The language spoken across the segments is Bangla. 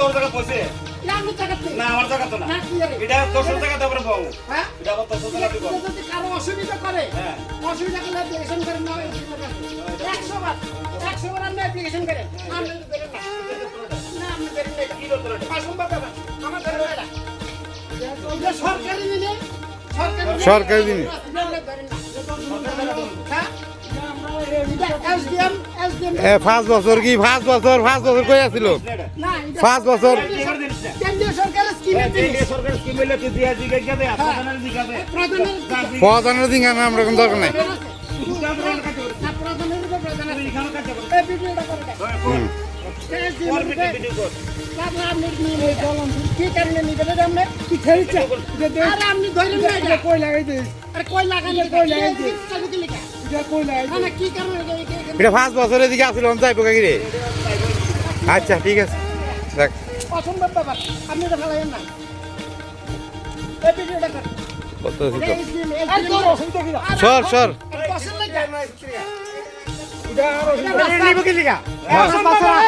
তোর জায়গা পয়সে না আমি টাকাতে না আমার জায়গা তো না না কি জানি এটা তোর জায়গা তো আমরা পাবো হ্যাঁ এটা আবার তোর জায়গা দিব যদি কারো অসুবিধা করে হ্যাঁ অসুবিধা করলে অ্যাপ্লিকেশন করেন না 100 বার আপনি অ্যাপ্লিকেশন করেন আমি করেন না আমি করেন না কি করতে রে অসম্ভব ব্যাপার আমার ধরে না এটা সরকারি জিনিস সরকারি জিনিস। হ্যাঁ এসডিএম 5 বছর কি 5 বছর কই আছিল না 5 বছর কেন্দ্রীয় সরকারের স্কিমের জিনিস এই সরকার স্কিম হইলে তুই দিয়া দিকে গেবে আপনাদের দিকে যাবে প্রধানের প্রধানের দিন আমরা কোনো দরকার নাই। না প্রধানের উপর প্রধানের তুই এখানে কাজ কর এই ভিডিওটা করে দেখ কর ভিডিও কর কি কারণে নিবেন আমরা কি খেলছে আরে আপনি ধরেন না এটা কই লাগাই দিস আরে কই লাগাই দিস এটা কই লাগাই না কি কারণে এটা 5 বছরের দিকে আছিল অন যাইব কি রে? আচ্ছা ঠিক আছে দেখ অসম্ভব ব্যাপার আপনি তো ফেলাইেন না এই ভিডিওটা কর কত ছিল আর তোর অসুবিধা কি সর সর পছন্দ লাগে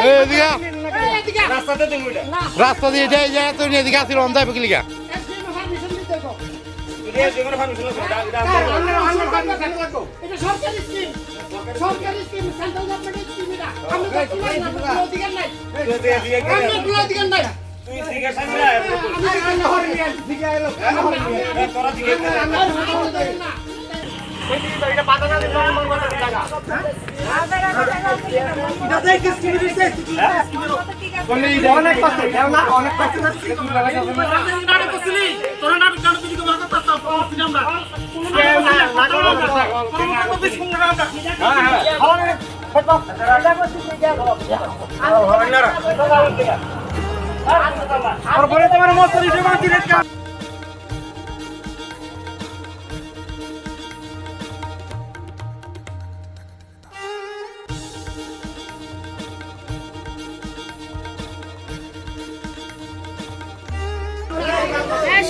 এই দিকে এদিকে রাস্তাতে তুমি এটা না রাস্তা দিয়ে যাই যায় তো এদিকে আছিল অন যাইব কি লিগা এসডিএম পারমিশন দিতে গো এটা যেমন ফাংশন আছে এটা সরকারি স্কিম সেন্ট্রাল গভর্নমেন্টের স্কিম এটা আমরা তো কোনো অধিকার নাই তুই দিয়া দিয়ে আমরা কোনো অধিকার নাই তুই দিকে সামলা তোরা দিকে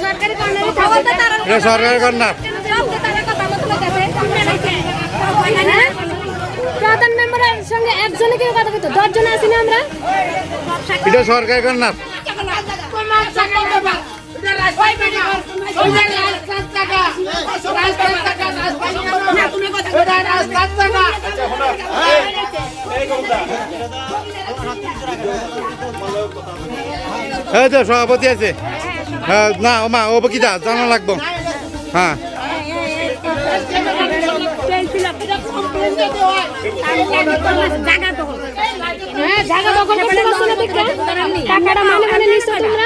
সরকারি কর্নারে থাকতে তারা এটা সরকারের কর্নার তারা কথা মতো লাগাছে প্রধান মেম্বারের সঙ্গে একজনে কেউ কথা কইতো 10 জন আছি না আমরা এটা সরকারের কর্নার এই তো সভাপতি আছে হ্যাঁ না ও মা ও কি জানা লাগবো হ্যাঁ জায়গা দখল করতে পারছো না দেখতে টাকাটা মানে মানে নিছো তোমরা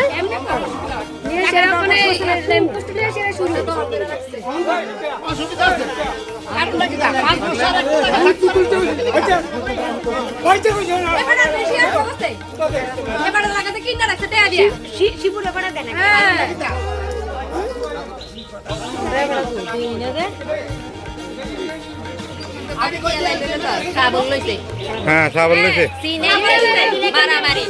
হ্যাঁ সাবল লইছে মারামারি